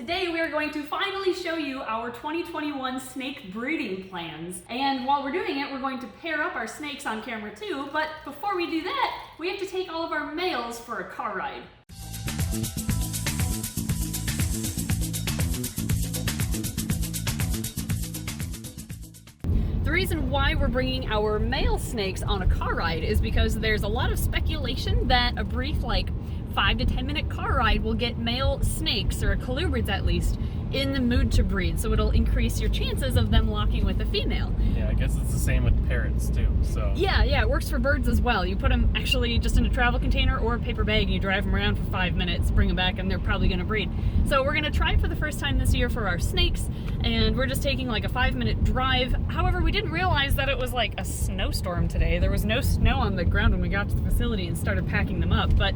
today we are going to finally show you our 2021 snake breeding plans. And while we're doing it, we're going to pair up our snakes on camera too, but before we do that, we have to take all of our males for a car ride. The reason why we're bringing our male snakes on a car ride is because there's a lot of speculation that a brief, like 5 to 10 minute car ride will get male snakes, or colubrids at least, in the mood to breed. So it'll increase your chances of them locking with a female. Yeah, I guess it's the same with parrots too, so. Yeah, it works for birds as well. You put them actually just in a travel container or a paper bag and you drive them around for 5 minutes, bring them back, and they're probably gonna breed. So we're gonna try it for the first time this year for our snakes, and we're just taking like a 5-minute drive. However, we didn't realize that it was like a snowstorm today. There was no snow on the ground when we got to the facility and started packing them up, but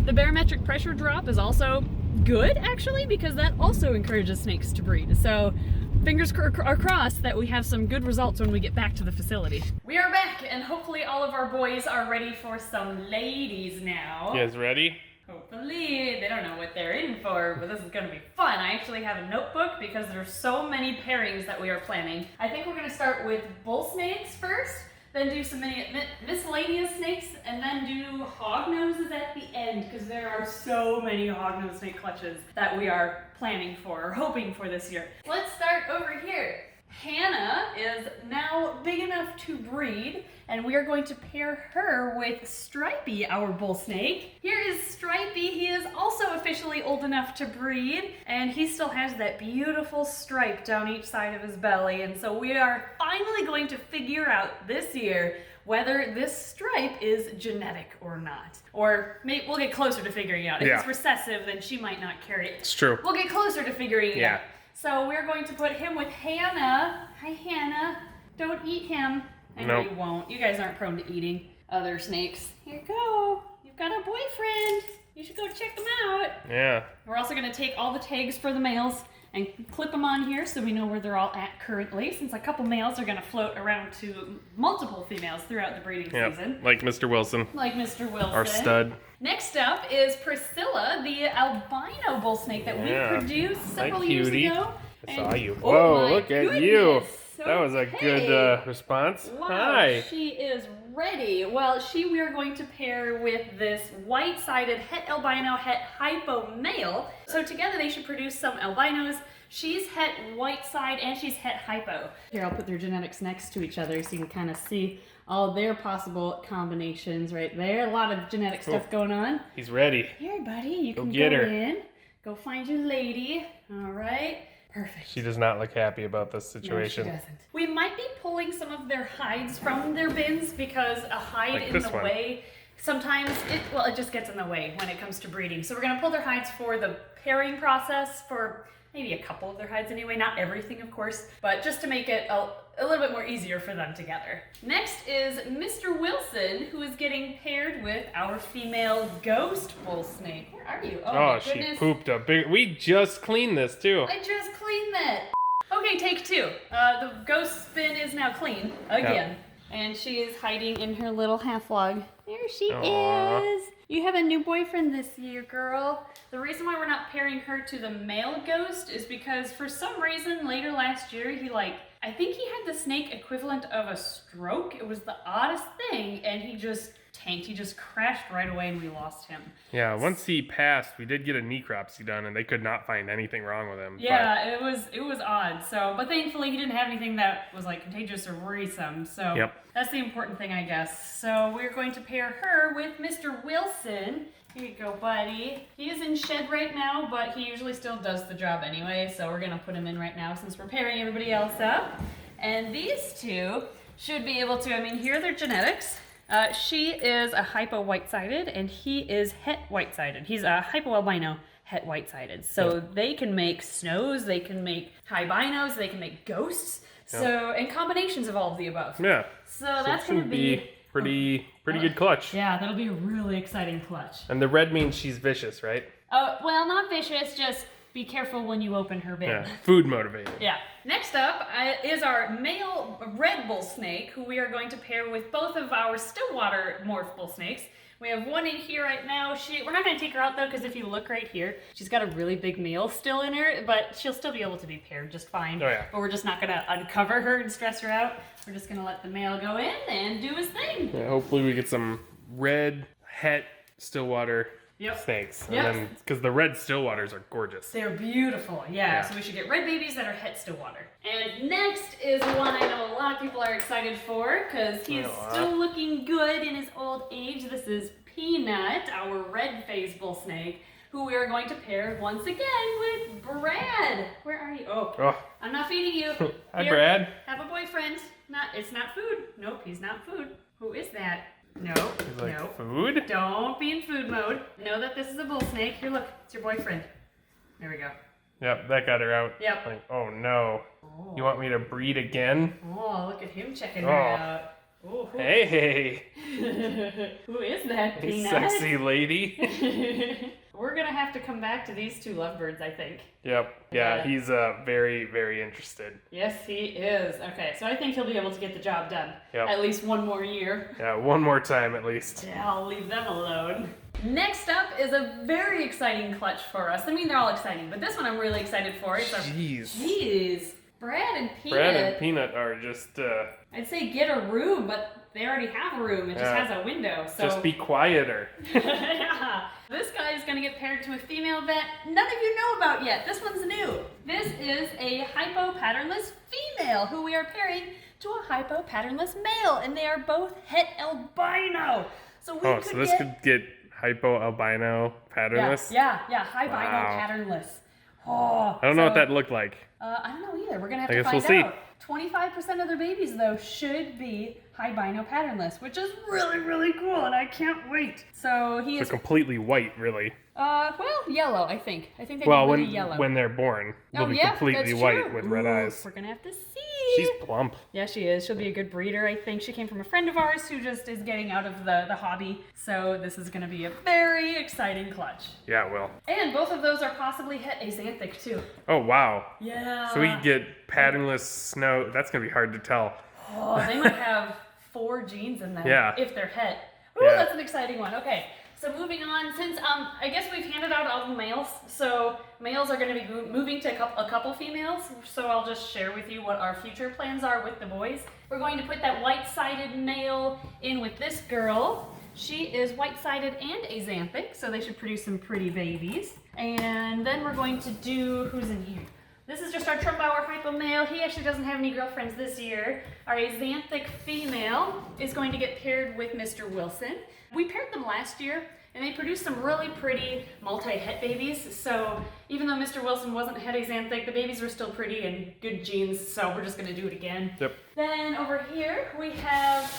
the barometric pressure drop is also good, actually, because that also encourages snakes to breed. So fingers are crossed that we have some good results when we get back to the facility. We are back, and hopefully all of our boys are ready for some ladies now. You guys ready? Hopefully. They don't know what they're in for, but this is gonna be fun. I actually have a notebook because there's so many pairings that we are planning. I think we're gonna start with bull snakes first, then do some miscellaneous snakes, and then do hognoses at the end, because there are so many hognose snake clutches that we are planning for, or hoping for this year. Let's start over here. Hannah is now big enough to breed, and we are going to pair her with Stripey, our bull snake. Here is Stripey. He is also officially old enough to breed, and he still has that beautiful stripe down each side of his belly. And so we are finally going to figure out this year whether this stripe is genetic or not. Or maybe we'll get closer to figuring out. If it's recessive, then she might not carry it. It's true. We'll get closer to figuring it out. So we're going to put him with Hannah. Hi, Hannah. Don't eat him. I know you won't. You guys aren't prone to eating other snakes. Here you go. You've got a boyfriend. You should go check them out. Yeah. We're also going to take all the tags for the males and clip them on here so we know where they're all at currently, since a couple males are going to float around to multiple females throughout the breeding season. Like Mr. Wilson. Like Mr. Wilson. Our stud. Next up is Priscilla, the albino bull snake that we produced several years ago. I saw you. Whoa, look at you. So that was a good response. Wow, Hi. She is ready. Well, we are going to pair with this white-sided het albino, het hypo male. So together they should produce some albinos. She's het white side and she's het hypo. Here, I'll put their genetics next to each other so you can kind of see all their possible combinations right there. A lot of genetic stuff going on. He's ready. Here, buddy, you can go in. Go find your lady. All right. Perfect. She does not look happy about this situation. No, she doesn't. We might be pulling some of their hides from their bins because a hide in the way, sometimes it just gets in the way when it comes to breeding. So we're going to pull their hides for the pairing process, for maybe a couple of their hides anyway, not everything of course, but just to make it a little bit more easier for them together. Next is Mr. Wilson, who is getting paired with our female ghost bull snake. Where are you? Oh, she pooped a big... We just cleaned this too. I just cleaned that. Okay, take two. The ghost bin is now clean again. Yep. And she is hiding in her little half log. There she is. You have a new boyfriend this year, girl. The reason why we're not pairing her to the male ghost is because for some reason later last year, I think he had the snake equivalent of a stroke. It was the oddest thing, and he just tanked. He just crashed right away and we lost him. Yeah, once he passed, we did get a necropsy done and they could not find anything wrong with him. Yeah, it was odd. So, but thankfully he didn't have anything that was like contagious or worrisome. So that's the important thing, I guess. So we're going to pair her with Mr. Wilson. Here you go, buddy. He is in shed right now, but he usually still does the job anyway. So we're gonna put him in right now since we're pairing everybody else up. And these two should be able to, here are their genetics. She is a hypo white-sided and he is het white-sided. He's a hypo albino het white-sided. So they can make snows, they can make albinos, they can make ghosts. So, and combinations of all of the above. Yeah. So that's going to be pretty good clutch. Yeah, that'll be a really exciting clutch. And the red means she's vicious, right? Oh, well, not vicious, just be careful when you open her bin. Yeah, food motivated. Yeah. Next up is our male red bull snake, who we are going to pair with both of our Stillwater morph bull snakes. We have one in here right now. We're not going to take her out though, because if you look right here, she's got a really big male still in her, but she'll still be able to be paired just fine. Oh, yeah. But we're just not going to uncover her and stress her out. We're just going to let the male go in and do his thing. Yeah, hopefully we get some red het Stillwater snakes. Yep. And then, because the red Stillwaters are gorgeous. They're beautiful, yeah. So we should get red babies that are het Stillwater. And next is one I know a lot of people are excited for, because he is still looking good in his old age. This is Peanut, our red-faced bull snake, who we are going to pair once again with Brad. Where are you? Oh. I'm not feeding you. Hi, Here, Brad. have a boyfriend. It's not food. Nope, he's not food. Who is that? No, He's like, no. food? Don't be in food mode. Know that this is a bull snake. Here, look. It's your boyfriend. There we go. Yep, that got her out. Yep. Like, oh no. Oh. You want me to breed again? Oh, look at him checking her out. Oh, Hey. who is that, Hey, Peanut? sexy lady. We're gonna have to come back to these two lovebirds, I think. Yep. Yeah, Yeah. he's very, very interested. Yes, he is. Okay, so I think he'll be able to get the job done. Yep. At least one more year. Yeah, one more time at least. Yeah, I'll leave them alone. Next up is a very exciting clutch for us. I mean, they're all exciting, but this one I'm really excited for. It's Jeez. Brad and Peanut. Brad and Peanut are just, I'd say get a room, but they already have a room. It just Yeah. has a window. So just be quieter. yeah. This guy is going to get paired to a female that none of you know about yet. This one's new. This is a Hypo Patternless female who we are pairing to a Hypo Patternless male, and they are both het albino. So we could so this could get Hypo Albino Patternless? Yeah, Hybino Wow. Patternless. Oh, I don't know what that looked like. I don't know either. We're going to have I to guess find we'll see. out. 25% of their babies, though, should be Albino Patternless, which is really, really cool, and I can't wait. So he is, completely white, really. yellow, I think. I think they Well, really yellow. when they're born, they'll be yeah, completely that's white true. with red Ooh, eyes. We're gonna have to see. She's plump. Yeah, she is. She'll be a good breeder, I think. She came from a friend of ours who just is getting out of the hobby. So this is gonna be a very exciting clutch. Yeah, it will. And both of those are possibly het axanthic too. Oh, wow. Yeah. So we get patternless snow. That's going to be hard to tell. Oh, they might have 4 genes in them if they're het. Ooh, Yeah. that's an exciting one. Okay, so moving on, since I guess we've handed out all the males, so males are going to be moving to a couple females, so I'll just share with you what our future plans are with the boys. We're going to put that white-sided male in with this girl. She is white-sided and axanthic, so they should produce some pretty babies. And then we're going to do, who's in here? This is just our Trumbauer Hypo male. He actually doesn't have any girlfriends this year. Our axanthic female is going to get paired with Mr. Wilson. We paired them last year, and they produced some really pretty multi-het babies. So even though Mr. Wilson wasn't het axanthic, the babies were still pretty and good genes, so we're just gonna do it again. Yep. Then over here, we have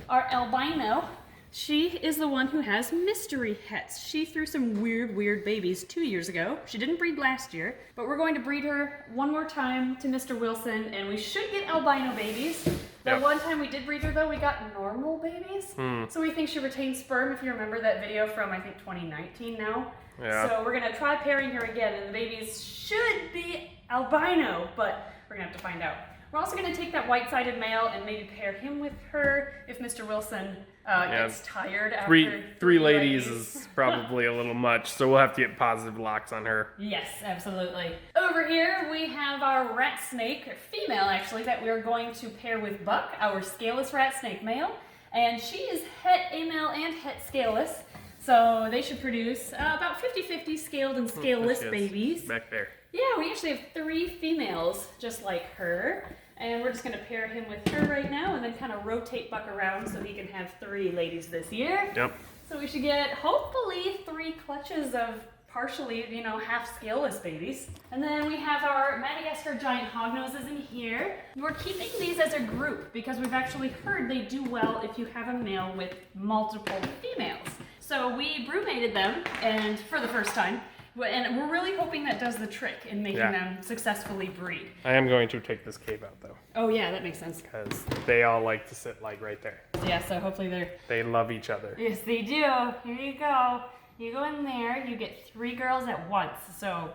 our albino. She is the one who has mystery hets. She threw some weird babies 2 years ago. She didn't breed last year, but we're going to breed her one more time to Mr. Wilson, and we should get albino babies. The one time we did breed her, though, we got normal babies. So we think she retained sperm, if you remember that video from, I think, 2019 now. Yeah. So we're going to try pairing her again, and the babies should be albino, but we're going to have to find out. We're also going to take that white-sided male and maybe pair him with her if Mr. Wilson gets tired after three ladies is probably a little much, so we'll have to get positive locks on her. Yes, absolutely. Over here we have our rat snake, female actually, that we're going to pair with Buck, our scaleless rat snake male. And she is het male and het scaleless. So they should produce about 50-50 scaled and scaleless babies. Back there. Yeah, we actually have 3 females just like her. And we're just going to pair him with her right now and then kind of rotate Buck around so he can have 3 ladies this year. Yep. So we should get, hopefully, 3 clutches of partially, half scaleless babies. And then we have our Madagascar giant hognoses in here. We're keeping these as a group because we've actually heard they do well if you have a male with multiple females. So we broodmated them, and for the first time, and we're really hoping that does the trick in making them successfusly breed. I am going to take this cave out, though. Oh yeah, that makes sense. Because they all like to sit like right there. Yeah, so hopefully they love each other. Yes, they do. Here you go. You go in there, you get 3 girls at once. So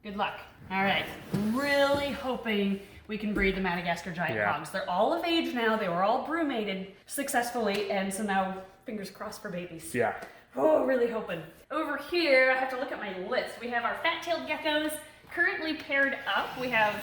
good luck. All right, really hoping we can breed the Madagascar giant hogs. They're all of age now. They were all broodmated successfully, and so now fingers crossed for babies. Yeah. Oh, really hoping. Over here, I have to look at my list. We have our fat-tailed geckos currently paired up. We have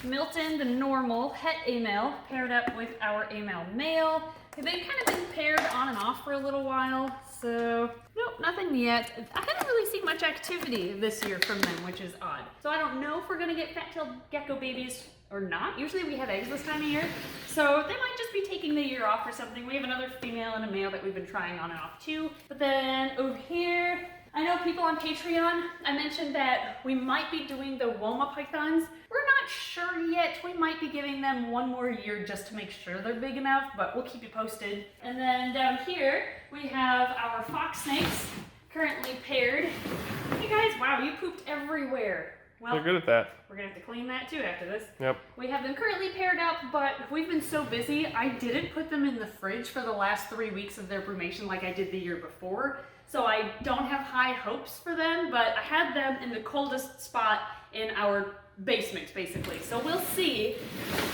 Milton, the normal het A-male, paired up with our A-male male. They've kind of been paired on and off for a little while, so nope, nothing yet. I haven't really seen much activity this year from them, which is odd. So I don't know if we're gonna get fat-tailed gecko babies or not. Usually we have eggs this time of year, so they might just be taking the year off or something. We have another female and a male that we've been trying on and off too. But then over here, I know people on Patreon, I mentioned that we might be doing the Woma pythons. We're not sure yet. We might be giving them one more year just to make sure they're big enough, but we'll keep you posted. And then down here, we have our fox snakes currently paired. Hey guys, wow, you pooped everywhere. Well, They're good at that. We're gonna have to clean that too after this. Yep. We have them currently paired up, but we've been so busy, I didn't put them in the fridge for the last 3 weeks of their brumation like I did the year before. So I don't have high hopes for them, but I had them in the coldest spot in our basement, basically. So we'll see.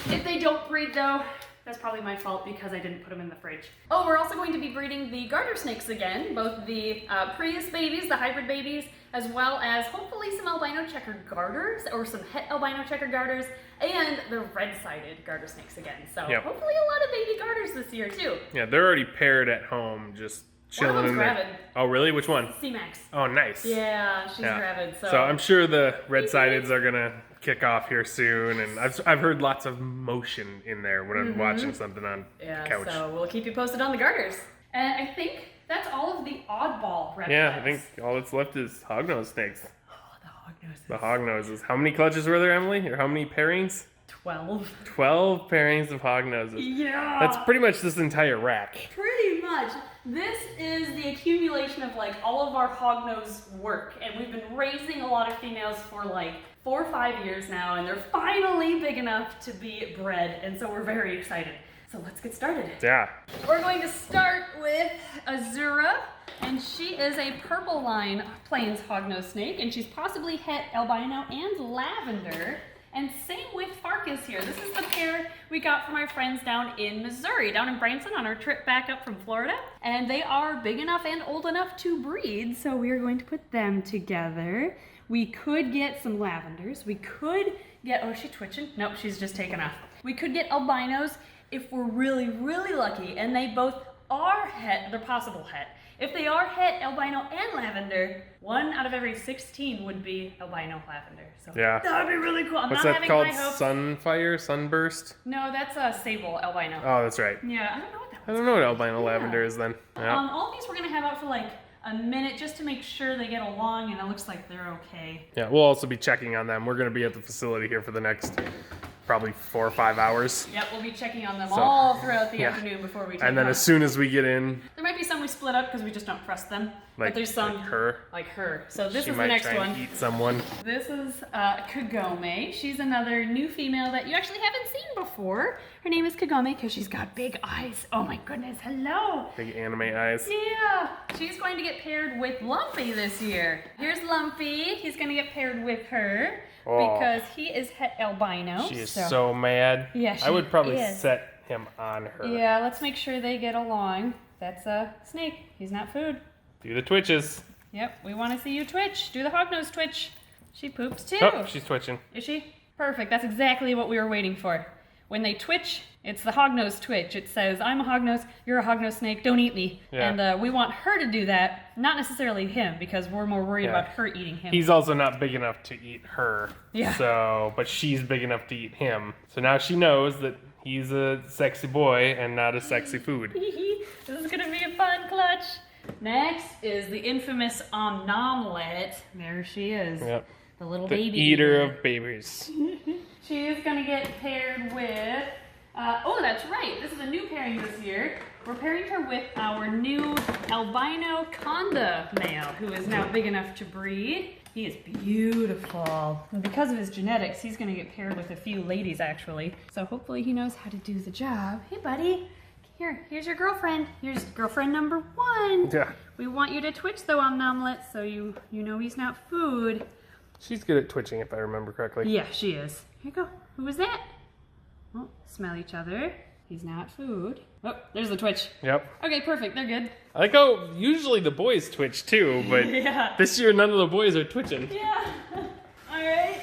If they don't breed though, that's probably my fault because I didn't put them in the fridge. Oh, we're also going to be breeding the garter snakes again, both the Prius babies, the hybrid babies, as well as hopefully some albino checkered garters or some het albino checkered garters and the red-sided garter snakes again. So hopefully a lot of baby garters this year too. Yeah, they're already paired at home, just chilling in there. Gravid. Oh, really? Which one? C-Max. Oh, nice. Yeah, she's gravid. So I'm sure the red-sideds are gonna kick off here soon, and I've heard lots of motion in there when I'm watching something on the couch. So we'll keep you posted on the garters. And I think that's all of the oddball reptiles. Yeah, I think all that's left is hognose snakes. Oh, the hognoses. The hognoses. How many clutches were there, Emily? Or how many pairings? 12. 12 pairings of hognoses. Yeah. That's pretty much this entire rack. Pretty much. This is the accumulation of like all of our hognose work, and we've been raising a lot of females for like 4 or 5 years now, and they're finally big enough to be bred, and so we're very excited. So let's get started. Yeah. We're going to start with Azura, and she is a purple line plains hognose snake, and she's possibly het albino and lavender. And same with Farkas here. This is the pair we got from our friends down in Missouri, down in Branson on our trip back up from Florida. And they are big enough and old enough to breed, so we are going to put them together. We could get some lavenders. We could get, oh, is she twitching? Nope, she's just taken off. We could get albinos if we're really, really lucky, and they both are het, they're possible het. If they are het, albino, and lavender, 1 out of every 16 would be albino lavender. So that would be really cool. I'm What's not that having called? high hopes. Sunfire? Sunburst? No, that's a sable albino. Oh, that's right. Yeah, I don't know what that I was. don't know what albino lavender is then. Yeah. All of these we're gonna have out for like a minute just to make sure they get along, and it looks like they're okay. Yeah, we'll also be checking on them. We're going to be at the facility here for the next probably 4 or 5 hours. Yep, we'll be checking on them all throughout the yeah. afternoon before we take And then off. as soon as we get in, There might be some we split up because we just don't trust them. like, but there's some like her. Like her. So this She is the might next try one. and eat someone. This is Kagome. She's another new female that you actually haven't seen before. Her name is Kagome because she's got big eyes. Oh my goodness, hello. Big anime eyes. Yeah, she's going to get paired with Lumpy this year. Here's Lumpy. He's going to get paired with her because he is het albino. She is so mad. Yeah, she I would probably is. set him on her. Yeah, let's make sure they get along. That's a snake. He's not food. Do the twitches. Yep, we want to see you twitch. Do the hognose twitch. She poops too. Oh, she's twitching. Is she? Perfect. That's exactly what we were waiting for. When they twitch, it's the hognose twitch. It says, I'm a hognose, you're a hognose snake, don't eat me. Yeah. And we want her to do that, not necessarily him, because we're more worried about her eating him. He's also not big enough to eat her. Yeah. So, but she's big enough to eat him. So now she knows that he's a sexy boy and not a sexy food. This is going to be a fun clutch. Next is the infamous Omnomlet. There she is. Yep. The little The baby eater of babies. She is going to get paired with, oh, that's right. This is a new pairing this year. We're pairing her with our new albino Conda male, who is now big enough to breed. He is beautiful. And because of his genetics, he's going to get paired with a few ladies, actually. So hopefully he knows how to do the job. Hey, buddy. Here's your girlfriend. Here's girlfriend number 1. Yeah. We want you to twitch, though, Omnomlet, so you know he's not food. She's good at twitching, if I remember correctly. Yeah, she is. Here you go. Who was that? Oh, smell each other. He's not food. Oh, there's the twitch. Yep. Okay, perfect. They're good. I like how usually the boys twitch too, but Yeah. this year none of the boys are twitching. Yeah. All right.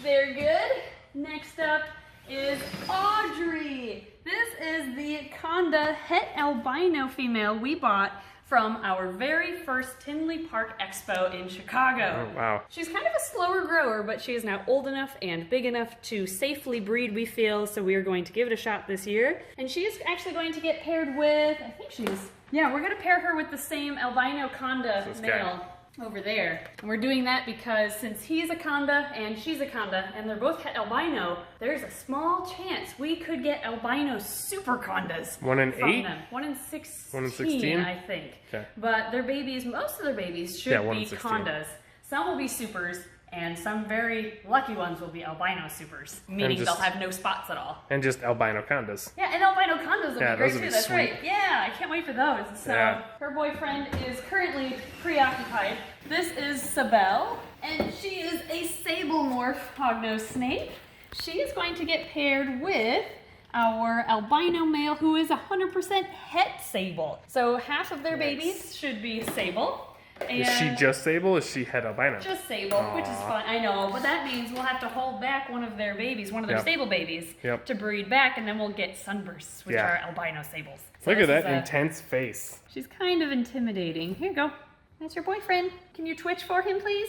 They're good. Next up is Audrey. This is the Conda het albino female we bought from our very first Tinley Park Expo in Chicago. Oh, wow. She's kind of a slower grower, but she is now old enough and big enough to safely breed, we feel, so we are going to give it a shot this year. And she is actually going to get paired with, I think yeah, we're going to pair her with the same albino Conda male over there. And we're doing that because since he's a Conda and she's a Conda and they're both het albino, there's a small chance we could get albino super Condas. 1 in 8? Them. 1 in 16, 1 in 16? I think. Okay. But their babies, most of their babies should 1 be in 16. Condas. Some will be supers, and some very lucky ones will be albino supers, meaning they'll have no spots at all. And just albino condas. Yeah, and albino condos will be great too. That's sweet. right. Yeah, I can't wait for those. So her boyfriend is currently preoccupied. This is Sabelle, and she is a sable morph hognose snake. She is going to get paired with our albino male, who is 100% het sable. So half of their babies should be sable. And is she just sable? Is she het albino? Just sable, which is fun. I know, but that means we'll have to hold back one of their babies, one of their sable babies, to breed back, and then we'll get sunbursts, which are albino sables. So look at that intense face. She's kind of intimidating. Here you go. That's your boyfriend. Can you twitch for him, please?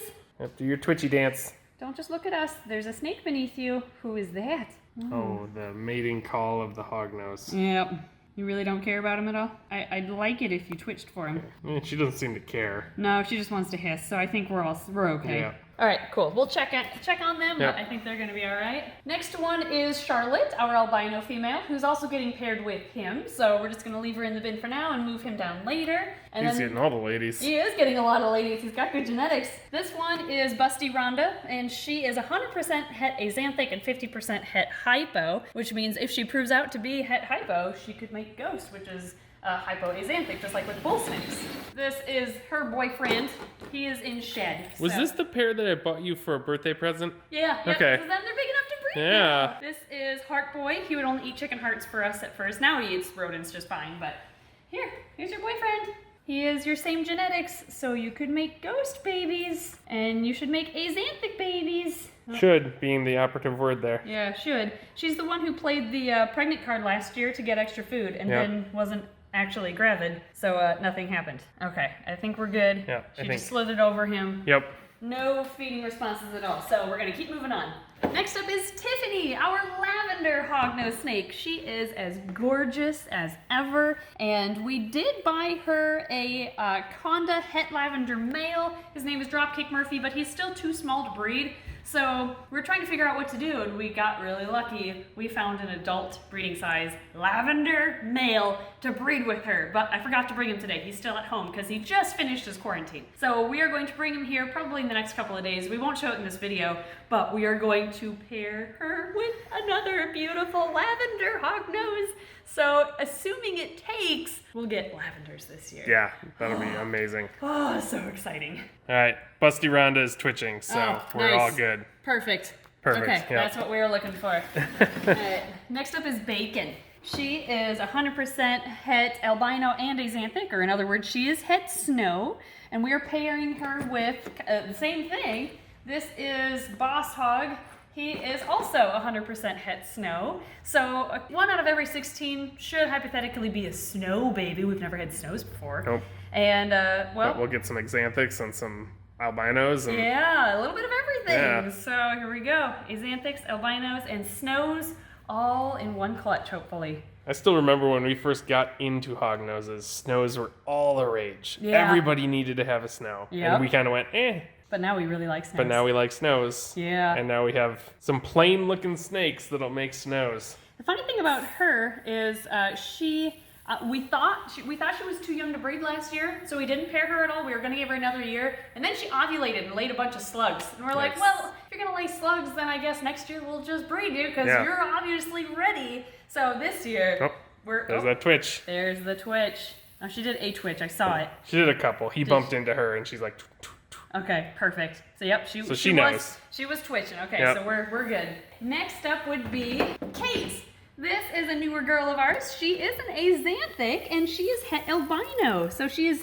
Do your twitchy dance. Don't just look at us. There's a snake beneath you. Who is that? Oh, the mating call of the hognose. Yep. You really don't care about him at all? I'd like it if you twitched for him. She doesn't seem to care. No, she just wants to hiss, so I think we're okay. Yeah. All right, cool. We'll check on them, but I think they're going to be all right. Next one is Charlotte, our albino female, who's also getting paired with him. So we're just going to leave her in the bin for now and move him down later. And He's getting all the ladies. He is getting a lot of ladies. He's got good genetics. This one is Busty Rhonda, and she is 100% het axanthic and 50% het hypo, which means if she proves out to be het hypo, she could make ghost, which is hypoazanthic, just like with bull snakes. This is her boyfriend. He is in shed. Was this the pair that I bought you for a birthday present? Yeah. Okay. Because then they're big enough to breed. Yeah. Now. This is Heart Boy. He would only eat chicken hearts for us at first. Now he eats rodents just fine. But here's your boyfriend. He is your same genetics, so you could make ghost babies, and you should make axanthic babies. Should being the operative word there. Yeah, should. She's the one who played the pregnant card last year to get extra food, and then wasn't actually gravid, so nothing happened. Okay, I think we're good. Yeah, she just slithered over him. Yep. No feeding responses at all, so we're gonna keep moving on. Next up is Tiffany, our lavender hognose snake. She is as gorgeous as ever, and we did buy her a Conda het lavender male. His name is Dropkick Murphy, but he's still too small to breed. So we're trying to figure out what to do, and we got really lucky. We found an adult breeding size lavender male to breed with her, but I forgot to bring him today. He's still at home because he just finished his quarantine. So we are going to bring him here probably in the next couple of days. We won't show it in this video, but we are going to pair her with another beautiful lavender hognose. So assuming it takes, we'll get lavenders this year. Yeah, that'll be amazing. Oh, so exciting. All right, Busty Rhonda is twitching, so we're all good. Perfect. Perfect. Okay, that's what we were looking for. All right. Next up is Bacon. She is 100% het albino and axanthic, or in other words, she is het snow, and we are pairing her with the same thing. This is Boss Hog. He is also 100% het snow. So 1 out of every 16 should hypothetically be a snow baby. We've never had snows before. Nope. And but we'll get some axanthics and some albinos. And yeah, a little bit of everything. Yeah. So here we go. Axanthics, albinos, and snows all in one clutch, hopefully. I still remember when we first got into hognoses, snows were all the rage. Yeah. Everybody needed to have a snow. Yep. And we kind of went, eh. But now we really like snows. But now we like snows. Yeah. And now we have some plain looking snakes that'll make snows. The funny thing about her is we thought she was too young to breed last year, so we didn't pair her at all. We were going to give her another year, and then she ovulated and laid a bunch of slugs. And we're like, well, if you're going to lay slugs, then I guess next year we'll just breed you because you're obviously ready. So this year, there's that twitch. There's the twitch. Oh, she did a twitch. I saw it. She did a couple. He bumped into her, and she's like. Okay, perfect. So yep, she knows. She was twitching. Okay, yep. So we're good. Next up would be Kate. This is a newer girl of ours. She is an axanthic, and she is het albino. So she is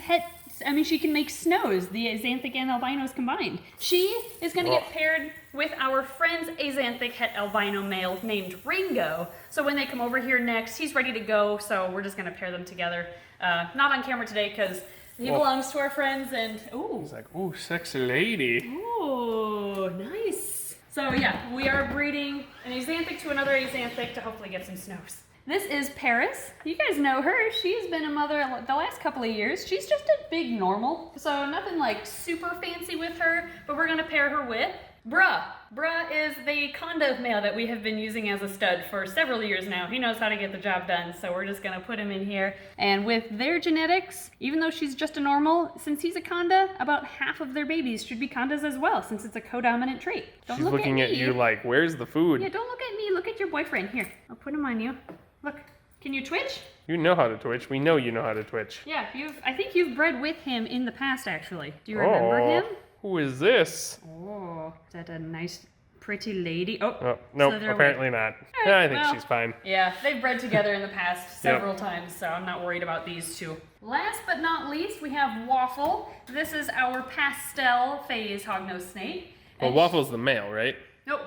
she can make snows, the axanthic and albinos combined. She is going to get paired with our friend's axanthic het albino male named Ringo. So when they come over here next, he's ready to go, so we're just going to pair them together. Not on camera today, because he belongs to our friends, and ooh. He's like, ooh, sexy lady. Ooh, nice. So yeah, we are breeding an axanthic to another axanthic to hopefully get some snows. This is Paris. You guys know her. She's been a mother the last couple of years. She's just a big normal, so nothing like super fancy with her, but we're gonna pair her with Bruh. Bruh is the Conda male that we have been using as a stud for several years now. He knows how to get the job done, so we're just gonna put him in here. And with their genetics, even though she's just a normal, since he's a Conda, about half of their babies should be Condas as well, since it's a codominant trait. She's looking at you like, where's the food? Yeah, don't look at me, look at your boyfriend. Here, I'll put him on you. Look, can you twitch? You know how to twitch. We know you know how to twitch. Yeah, I think you've bred with him in the past, actually. Do you remember him? Who is this? Oh, is that a nice, pretty lady? Oh, no, apparently not. Right, I think she's fine. Yeah, they've bred together in the past several times, so I'm not worried about these two. Last but not least, we have Waffle. This is our pastel phase hognose snake. Well, Waffle's the male, right? No,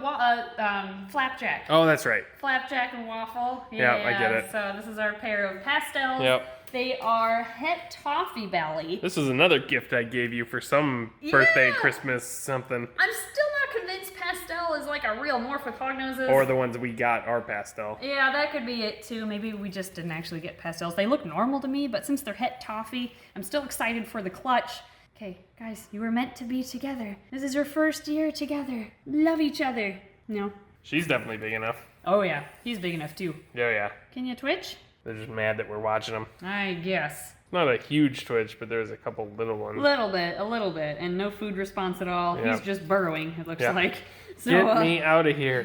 Flapjack. Oh, that's right. Flapjack and Waffle. Yeah, I get it. So this is our pair of pastels. Yep. They are het toffee belly. This is another gift I gave you for some birthday, Christmas, something. I'm still not convinced pastel is like a real morph with hognoses. Or the ones we got are pastel. Yeah, that could be it too. Maybe we just didn't actually get pastels. They look normal to me, but since they're het toffee, I'm still excited for the clutch. Okay, guys, you were meant to be together. This is your first year together. Love each other. No? She's definitely big enough. Oh yeah, he's big enough too. Yeah. Can you twitch? They're just mad that we're watching them. I guess. Not a huge twitch, but there's a couple little ones. A little bit, and no food response at all. Yep. He's just burrowing, it looks like. So, Get me out of here.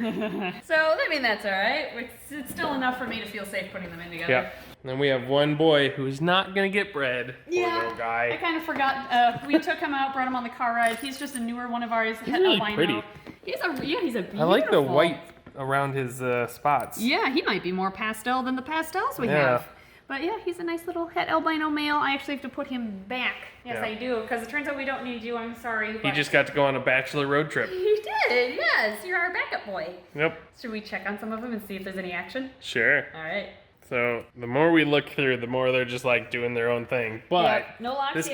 So, I mean, that's all right. It's still enough for me to feel safe putting them in together. Yeah. Then we have one boy who's not gonna get bred. Yeah, Poor little guy. I kind of forgot. We took him out, brought him on the car ride. He's just a newer one of ours. He's really albino. pretty. He's a beautiful. I like the white around his spots. Yeah, he might be more pastel than the pastels we have. But yeah, he's a nice little het albino male. I actually have to put him back. Yes, I do, because it turns out we don't need you. I'm sorry. He just got to go on a bachelor road trip. He did, yes. You're our backup boy. Yep. Should we check on some of them and see if there's any action? Sure. All right. So the more we look through, the more they're just like doing their own thing. But no locks this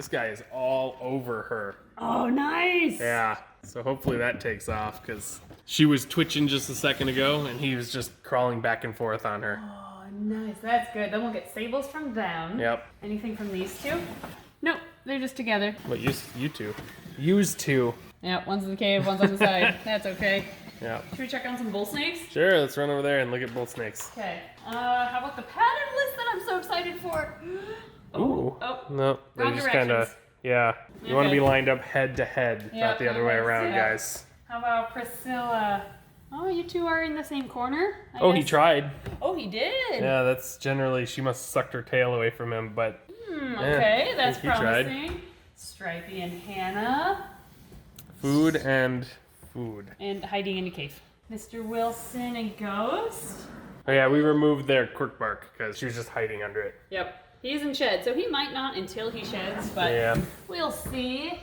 guy is all over her. Oh, nice. Yeah. So hopefully that takes off, because she was twitching just a second ago, and he was just crawling back and forth on her. Oh, nice. That's good. Then we'll get sables from them. Yep. Anything from these two? Nope. They're just together. But you two. Use two. Yeah, one's in the cave, one's on the side. That's okay. Yeah. Should we check on some bull snakes? Sure, let's run over there and look at bull snakes. Okay. How about the patternless that I'm so excited for? Ooh. Oh. No, they Wrong just kind of, directions. yeah. You want to Okay. be lined up head to head, Yeah, not the other way around, yeah. guys. How about Priscilla? Oh, you two are in the same corner? I Oh, he guess. tried. Oh, he did? Yeah, that's generally, she must have sucked her tail away from him, but Okay, that's he tried. promising. Stripey and Hannah. food and food. And hiding in a cave. Mr. Wilson and Ghost. Oh yeah, we removed their quirk bark because she was just hiding under it. Yep. He's in shed, so he might not until he sheds, but Yeah. we'll see.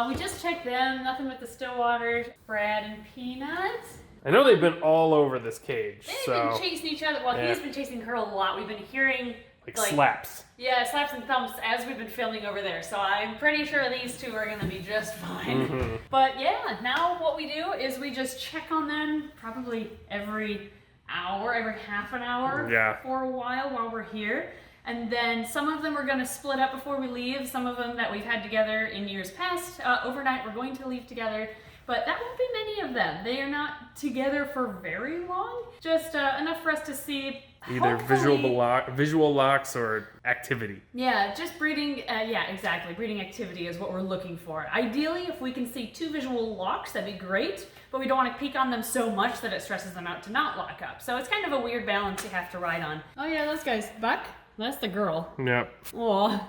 We just checked them. Nothing with the Stillwater, Brad and Peanut. I know they've been all over this cage, They've so been chasing each other. Well, Yeah. he's been chasing her a lot. We've been hearing like slaps. Yeah, slaps and thumps as we've been filming over there. So I'm pretty sure these two are gonna be just fine. Mm-hmm. But yeah, now what we do is we just check on them probably every hour, every half an hour for a while we're here. And then some of them are going to split up before we leave. Some of them that we've had together in years past. Overnight, we're going to leave together. But that won't be many of them. They are not together for very long. Just enough for us to see. Either visual locks or activity. Yeah, just breeding. Yeah, exactly. Breeding activity is what we're looking for. Ideally, if we can see 2 visual locks, that'd be great. But we don't want to peek on them so much that it stresses them out to not lock up. So it's kind of a weird balance you have to ride on. Oh yeah, those guys. Buck? That's the girl. Yep. Aw.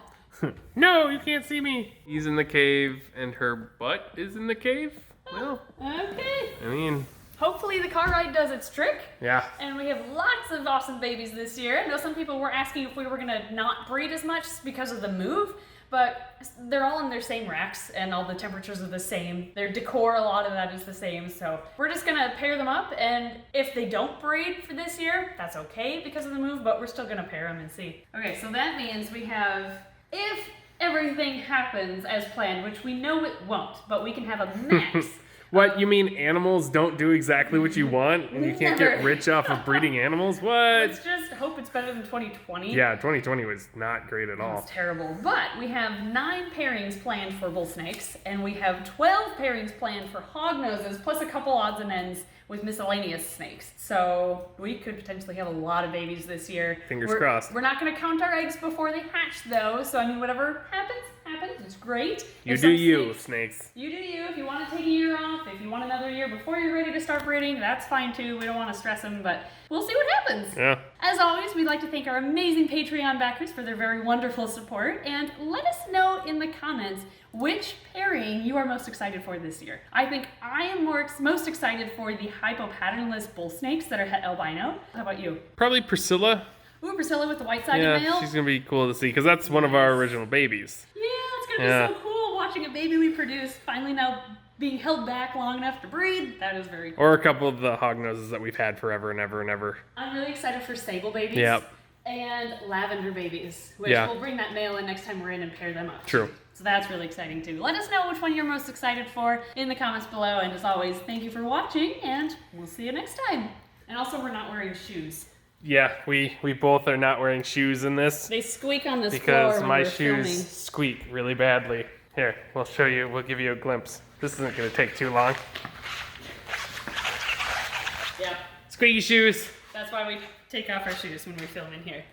No, you can't see me. He's in the cave and her butt is in the cave? Well, Okay. I mean... Hopefully the car ride does its trick. Yeah. And we have lots of awesome babies this year. I know some people were asking if we were gonna not breed as much because of the move, but they're all in their same racks and all the temperatures are the same. Their decor, a lot of that is the same. So we're just gonna pair them up, and if they don't breed for this year, that's okay because of the move, but we're still gonna pair them and see. Okay, so that means we have, if everything happens as planned, which we know it won't, but we can have a max. What, you mean animals don't do exactly what you want and you can't get Never. rich off of breeding animals? What? Let's just hope it's better than 2020. Yeah, 2020 was not great at It all. was terrible. But we have 9 pairings planned for bull snakes, and we have 12 pairings planned for hognoses, plus a couple odds and ends with miscellaneous snakes. So we could potentially have a lot of babies this year. Fingers crossed. We're not going to count our eggs before they hatch, though. So I mean, whatever happens, happens. It's great. You If do some you, snakes. You do you. If you want to take a year off, if you want another year before you're ready to start breeding, that's fine too. We don't want to stress them, but we'll see what happens. Yeah. As always, we'd like to thank our amazing Patreon backers for their very wonderful support, and let us know in the comments which pairing you are most excited for this year. I think I am most excited for the Hypo Patternless bull snakes that are albino. How about you? Probably Priscilla. Ooh, Priscilla with the white-sided Yeah, male. she's going to be cool to see because that's one of our original babies. Yeah, it's gonna be so cool watching a baby we produced finally now being held back long enough to breed. That is very cool. Or a couple of the hognoses that we've had forever and ever and ever. I'm really excited for sable babies. Yep. And lavender babies, which Yeah. we'll bring that male in next time we're in and pair them up. True. So that's really exciting too. Let us know which one you're most excited for in the comments below. And as always, thank you for watching, and we'll see you next time. And also, we're not wearing shoes. Yeah, we both are not wearing shoes in this They squeak on this because floor when my we're shoes filming. squeak really badly. Here, we'll show you, we'll give you a glimpse. This isn't going to take too long. Yep. Squeaky shoes. That's why we take off our shoes when we film in here.